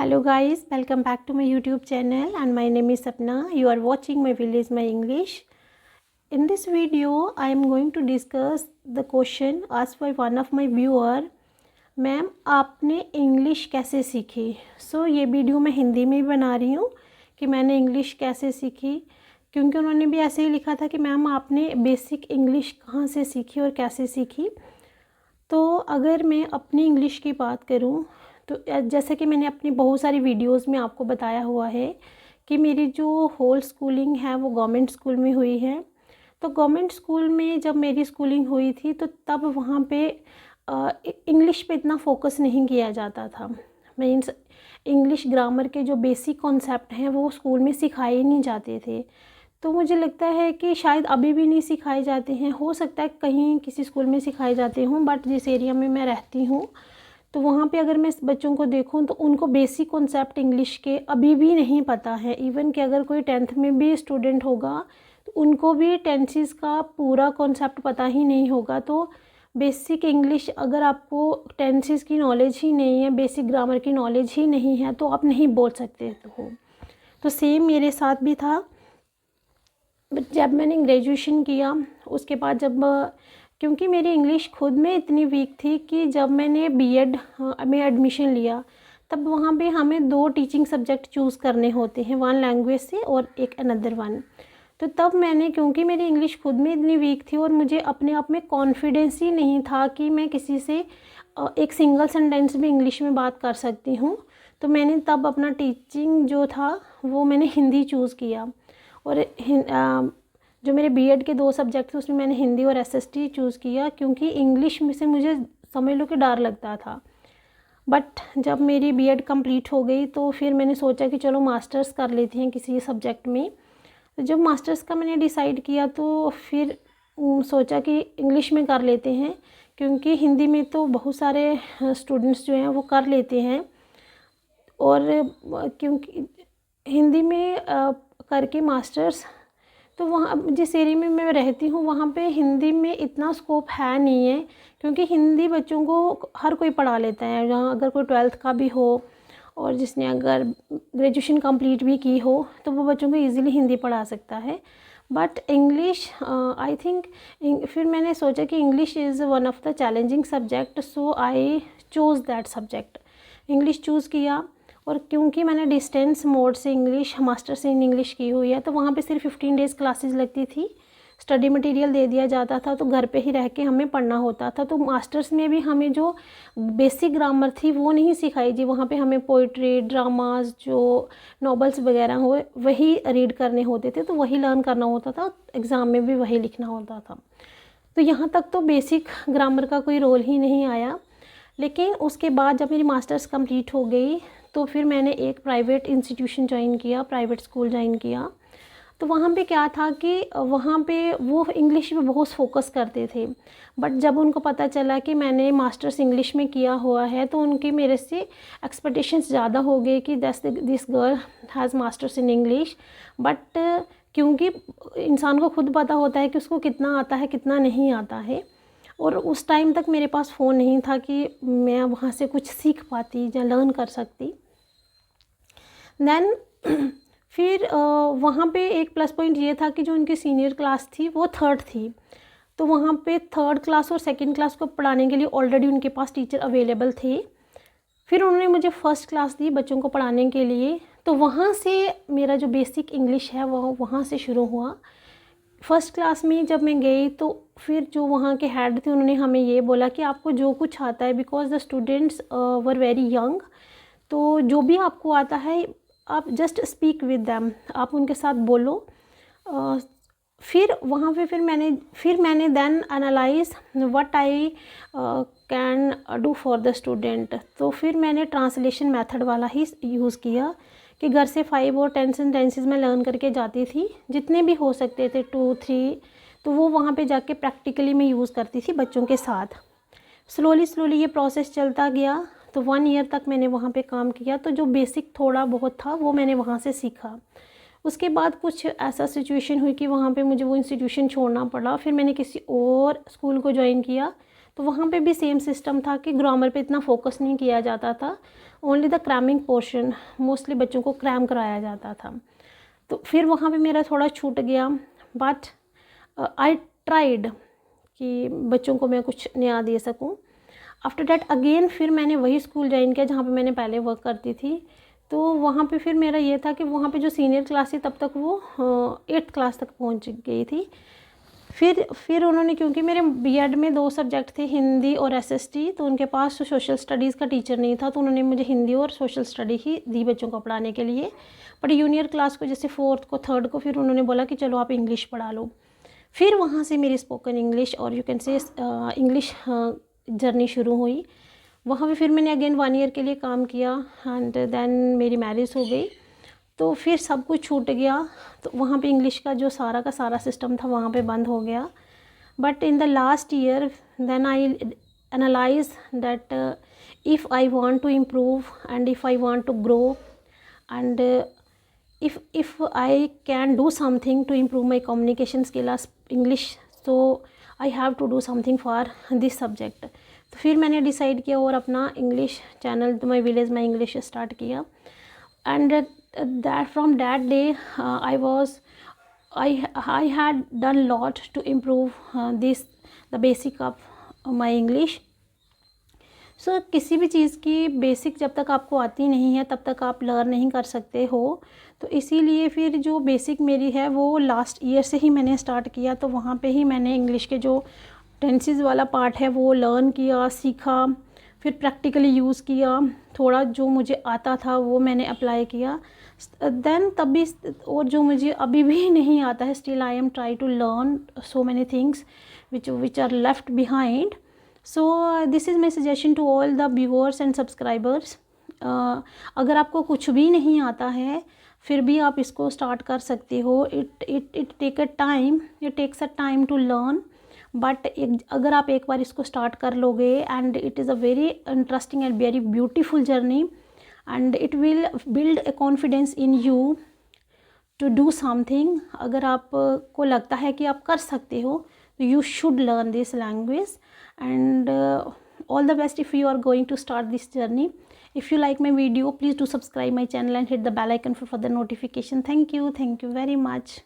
Hello guys, welcome back to my YouTube channel and my name is Sapna. You are watching my Village My English. In this video, I am going to discuss the question asked by one of my viewer. Ma'am आपने English कैसे सीखी? ये video मैं हिंदी में भी बना रही हूँ कि मैंने इंग्लिश कैसे सीखी, क्योंकि उन्होंने भी ऐसे ही लिखा था कि मैम आपने बेसिक इंग्लिश कहाँ से सीखी और कैसे सीखी। तो अगर मैं अपनी इंग्लिश की बात करूँ तो जैसे कि मैंने अपनी बहुत सारी वीडियोस में आपको बताया हुआ है कि मेरी जो होल स्कूलिंग है वो गवर्नमेंट स्कूल में हुई है। तो गवर्नमेंट स्कूल में जब मेरी स्कूलिंग हुई थी तो तब वहाँ पे इंग्लिश पे इतना फोकस नहीं किया जाता था। मीन्स इंग्लिश ग्रामर के जो बेसिक कॉन्सेप्ट हैं वो स्कूल में सिखाए नहीं जाते थे। तो मुझे लगता है कि शायद अभी भी नहीं सिखाए जाते हैं, हो सकता है कहीं किसी स्कूल में सिखाए जाते हों, बट जिस एरिया में मैं रहती हूँ तो वहाँ पे अगर मैं बच्चों को देखूँ तो उनको बेसिक कॉन्सेप्ट इंग्लिश के अभी भी नहीं पता है। इवन कि अगर कोई 10th में भी स्टूडेंट होगा तो उनको भी टेंसेस का पूरा कॉन्सेप्ट पता ही नहीं होगा। तो बेसिक इंग्लिश अगर आपको टेंसेस की नॉलेज ही नहीं है, बेसिक ग्रामर की नॉलेज ही नहीं है तो आप नहीं बोल सकते हो। तो सेम मेरे साथ भी था। जब मैंने ग्रेजुएशन किया उसके बाद क्योंकि मेरी इंग्लिश खुद में इतनी वीक थी कि जब मैंने बीएड में एडमिशन लिया तब वहाँ पे हमें 2 टीचिंग सब्जेक्ट चूज़ करने होते हैं, वन लैंग्वेज से और एक अनदर वन। तो तब मैंने, क्योंकि मेरी इंग्लिश खुद में इतनी वीक थी और मुझे अपने आप में कॉन्फिडेंस ही नहीं था कि मैं किसी से एक सिंगल सेंटेंस भी इंग्लिश में बात कर सकती हूँ, तो मैंने तब अपना टीचिंग जो था वो मैंने हिंदी चूज़ किया। और जो मेरे बीएड के 2 सब्जेक्ट थे उसमें मैंने हिंदी और एसएसटी चूज़ किया, क्योंकि इंग्लिश में से मुझे समझ लो कि डर लगता था। बट जब मेरी बीएड कंप्लीट हो गई तो फिर मैंने सोचा कि चलो मास्टर्स कर लेते हैं किसी सब्जेक्ट में। तो जब मास्टर्स का मैंने डिसाइड किया तो फिर सोचा कि इंग्लिश में कर लेते हैं, क्योंकि हिंदी में तो बहुत सारे स्टूडेंट्स जो हैं वो कर लेते हैं। और क्योंकि हिंदी में करके मास्टर्स, तो वहाँ जिस एरिया में मैं रहती हूँ वहाँ पे हिंदी में इतना स्कोप है नहीं है, क्योंकि हिंदी बच्चों को हर कोई पढ़ा लेता है। जहाँ अगर कोई 12th का भी हो और जिसने अगर ग्रेजुएशन कंप्लीट भी की हो तो वो बच्चों को इजीली हिंदी पढ़ा सकता है। बट इंग्लिश आई थिंक, फिर मैंने सोचा कि English is one of the challenging subject, so I choose that subject, English choose किया। और क्योंकि मैंने डिस्टेंस मोड से इंग्लिश मास्टर्स इन इंग्लिश की हुई है तो वहाँ पे सिर्फ 15 डेज़ क्लासेस लगती थी, स्टडी मटेरियल दे दिया जाता था, तो घर पे ही रह के हमें पढ़ना होता था। तो मास्टर्स में भी हमें जो बेसिक ग्रामर थी वो नहीं सिखाई जी, वहाँ पे हमें पोइट्री, ड्रामाज, जो नॉवेल्स वगैरह हो वही रीड करने होते थे, तो वही लर्न करना होता था, एग्ज़ाम में भी वही लिखना होता था। तो यहाँ तक तो बेसिक ग्रामर का कोई रोल ही नहीं आया। लेकिन उसके बाद जब मेरी मास्टर्स कंप्लीट हो गई तो फिर मैंने एक प्राइवेट इंस्टीट्यूशन ज्वाइन किया, प्राइवेट स्कूल ज्वाइन किया। तो वहाँ पे क्या था कि वहाँ पे वो इंग्लिश पे बहुत फोकस करते थे, बट जब उनको पता चला कि मैंने मास्टर्स इंग्लिश में किया हुआ है तो उनकी मेरे से एक्सपेक्टेशंस ज़्यादा हो गए कि this girl has masters in English. But क्योंकि इंसान को खुद पता होता है कि उसको कितना आता है कितना नहीं आता है, और उस टाइम तक मेरे पास फ़ोन नहीं था कि मैं वहाँ से कुछ सीख पाती या लर्न कर सकती। देन फिर वहाँ पे एक प्लस पॉइंट ये था कि जो उनकी सीनियर क्लास थी वो 3rd थी, तो वहाँ पे 3rd क्लास और 2nd क्लास को पढ़ाने के लिए ऑलरेडी उनके पास टीचर अवेलेबल थे। फिर उन्होंने मुझे 1st क्लास दी बच्चों को पढ़ाने के लिए, तो वहाँ से मेरा जो बेसिक इंग्लिश है वो वहाँ से शुरू हुआ। 1st क्लास में जब मैं गई तो फिर जो वहाँ के हेड थे उन्होंने हमें ये बोला कि आपको जो कुछ आता है, because the students were very young, तो जो भी आपको आता है आप जस्ट स्पीक विद दैम, आप उनके साथ बोलो। फिर वहाँ पे फिर मैंने then analyse what I can do for the student. तो फिर मैंने ट्रांसलेशन मेथड वाला ही यूज़ किया कि घर से 5 और 10 सेंटेंसेस में लर्न करके जाती थी, जितने भी हो सकते थे 2, 3, तो वो वहाँ पे जाके प्रैक्टिकली मैं यूज़ करती थी बच्चों के साथ। स्लोली ये प्रोसेस चलता गया, तो 1 ईयर तक मैंने वहाँ पे काम किया। तो जो बेसिक थोड़ा बहुत था वो मैंने वहाँ से सीखा। उसके बाद कुछ ऐसा सिचुएशन हुई कि वहाँ पे मुझे वो इंस्टीट्यूशन छोड़ना पड़ा, फिर मैंने किसी और स्कूल को ज्वाइन किया तो वहाँ पे भी सेम सिस्टम था कि ग्रामर पे इतना फोकस नहीं किया जाता था, only the cramming portion, mostly बच्चों को क्रैम कराया जाता था। तो फिर वहाँ पे मेरा थोड़ा छूट गया, बट आई ट्राइड कि बच्चों को मैं कुछ नया दे सकूँ। आफ्टर डैट अगेन फिर मैंने वही स्कूल ज्वाइन किया जहाँ पे मैंने पहले वर्क करती थी। तो वहाँ पे फिर मेरा ये था कि वहाँ पे जो सीनियर क्लास थी तब तक वो 8th क्लास तक पहुँच गई थी। फिर उन्होंने, क्योंकि मेरे बीएड में 2 सब्जेक्ट थे, हिंदी और एसएसटी, तो उनके पास सोशल स्टडीज़ का टीचर नहीं था, तो उन्होंने मुझे हिंदी और सोशल स्टडी ही दी बच्चों को पढ़ाने के लिए। बट जूनियर क्लास को, जैसे 4th को 3rd को, फिर उन्होंने बोला कि चलो आप इंग्लिश पढ़ा लो। फिर वहाँ से मेरी स्पोकन इंग्लिश और you can say English journey शुरू हुई। वहाँ पे फिर मैंने अगेन 1 ईयर के लिए काम किया एंड देन मेरी मैरिज हो गई। तो फिर सब कुछ छूट गया, तो वहाँ पे इंग्लिश का जो सारा का सारा सिस्टम था वहाँ पे बंद हो गया। But in the last year then I analyse that if I want to improve and if I want to grow and if I can do something to improve my communication skill as English, so I have to do something for this subject. तो फिर मैंने decide किया और अपना English channel my village my English start किया। And that from that day I had done lot to improve the basic of my English. सो किसी भी चीज़ की बेसिक जब तक आपको आती नहीं है तब तक आप लर्न नहीं कर सकते हो। तो इसीलिए फिर जो बेसिक मेरी है वो लास्ट ईयर से ही मैंने स्टार्ट किया। तो वहाँ पे ही मैंने इंग्लिश के जो टेंसेस वाला पार्ट है वो लर्न किया, सीखा, फिर प्रैक्टिकली यूज़ किया, थोड़ा जो मुझे आता था वो मैंने अप्लाई किया। देन तभी, और जो मुझे अभी भी नहीं आता है, still I am try to learn so many things which are left behind. So this is my suggestion to all the viewers and subscribers. अगर आपको कुछ भी नहीं आता है फिर भी आप इसको स्टार्ट कर सकते हो। It takes a time to learn, but अगर आप एक बार इसको स्टार्ट कर लोगे and it is a very interesting and very beautiful journey and it will build a confidence in you to do something. अगर आपको लगता है कि आप कर सकते हो तो you should learn this language and all the best if you are going to start this journey. If you like my video, please do subscribe my channel and hit the bell icon for further notification. Thank you very much.